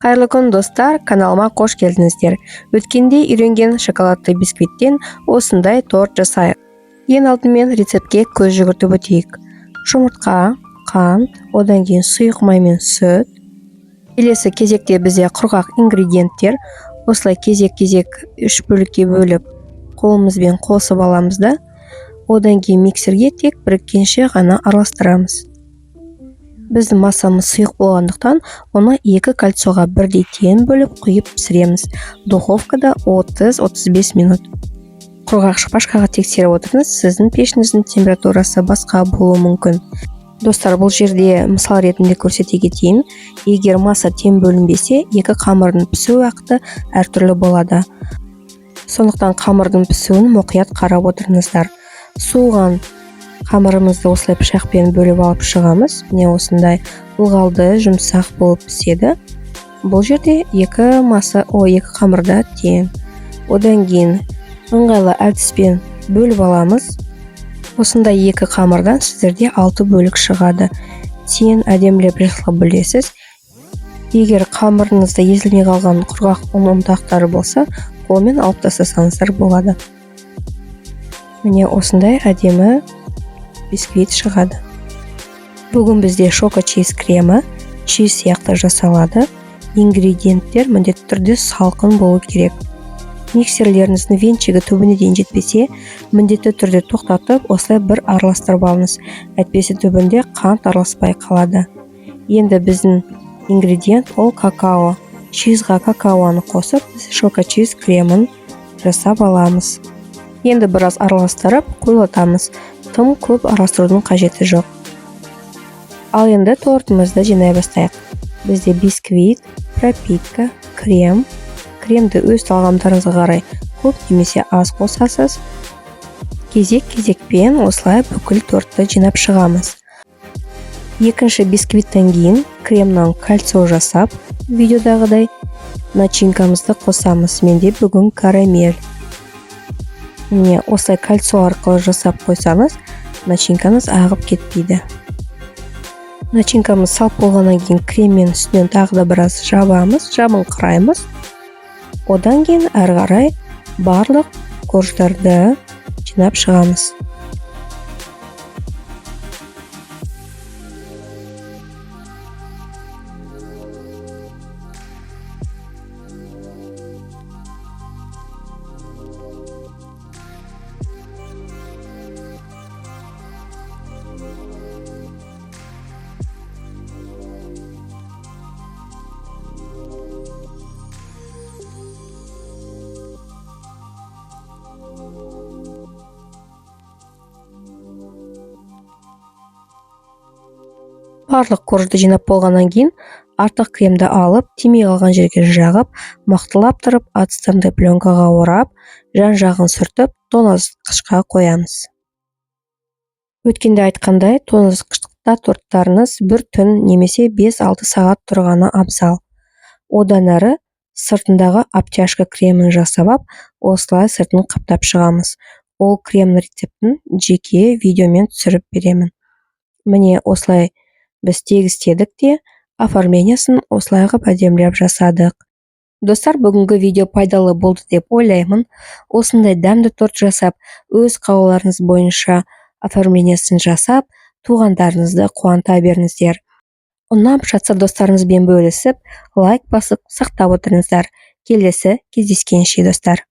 Қайырлы күн достар, каналыма қош келдіңіздер. Өткенде үйренген шоколадты бисквиттен осындай торт жасайық. Ең алдымен рецептке көз жүгіртіп өтейік. Жұмыртқа, қант, одан кейін сұйық май мен сүт. Келесі кезекте бізде құрғақ ингредиенттер. Осылай кезек-кезек 3 бөлікке бөліп, қолымызбен қосып аламыз да, одан кейін миксерге тек біріккенше ғана араластырамыз. Біздің массамыз сұйық болғандықтан, оны 2 кольцоға бірдей тең бөліп құйып пісіреміз. Духовкада 30-35 минут. Құрғақ шпажкаға тексеріп отырыңыз, сіздің пешіңіздің температурасы басқа болуы мүмкін. Достар, бұл жерде мысал ретінде көрсете кетейін. Егер масса тең бөлінбесе, 2 қамырдың пісу уақыты әртүрлі болады. Сондықтан қамырдың пісуін мұқият қарап отырыңыздар. Суыған қамырымызды осылай пышақпен бөліп алып шығамыз. Міне осындай ылғалды, жұмсақ болып піседі. Бұл жерде 2 қамырда тең. Одан кейін ыңғайлы әдіспен бөліп аламыз. Осындай 2 қамырдан сіздерде 6 бөлік шығады. Тең әдемілеп жасап білесіз. Егер қамырыңызда езілмей қалған құрғақ ұнтақтары болса, қолмен алып тастасаңыздар болады. Міне осындай әдемі бисквит шығады. Бүгін бізде шоко чиз кремі, чиз сияқты жасалады. Ингредиенттер міндетті түрде салқын болу керек. Миксерлеріңіздің венчигі түбіне дейін жетпесе, міндетті түрде тоқтатып, осылай бір араластырып алыңыз. Әйтпесе түбінде қант араласпай қалады. Енді біздің ингредиент ол какао. Чизға какаоны қосып, шоко чиз кремін жасап аламыз. Енді біраз араластырып қойылатамыз. Тым көп араластырудың қажеті жоқ. Ал енді тортымызды жинай бастайық. Бізде бисквит, пропитка, крем. Кремді өз талғамдарыңызға қарай көп немесе аз қосасыз. Кезек-кезекпен осылай бүкіл тортты жинап шығамыз. Екінші бисквиттен кейін кремнан кольцо жасап, видеодағыдай начинкамызды қосамыз. Менде бүгін карамель. Міне осылай кольцо арқылы жасап қойсаңыз, начинкаңыз ағып кетпейді. Начинкамыз салып болғаннан кейін креммен үстінен тағы да біраз жабыңқыраймыз. Одан кейін әрі қарай барлық корждарды жинап шығамыз. Барлық коржды жинап болғаннан кейін артық кремді алып, тимей қалған жерге жағып, мықтылап тұрып, астында пленкаға орап, жан-жағын сүртіп, тоңазытқышқа қоямыз. Өткенде айтқандай, тоңазытқышта торттарыңыз 1 түн немесе 5-6 сағат тұрғаны абзал. Одан әрі сыртындағы обтяжка кремін жасап, осылай сыртын қаптап шығамыз. Ол крем рецептін жеке видеомен түсіріп беремін. Міне осылай біз тегістедік те, оформлениясын осылай ғып әдемілеп жасадық. Достар, бүгінгі видео пайдалы болды деп ойлаймын. Осындай дәмді торт жасап, өз қалауларыңыз бойынша оформлениясын жасап, туғандарыңызды қуанта беріңіздер. Ұнап жатса достарыңызбен бөлісіп, лайк басып, сақтап отырыңыздар. Келесі кездескенше достар.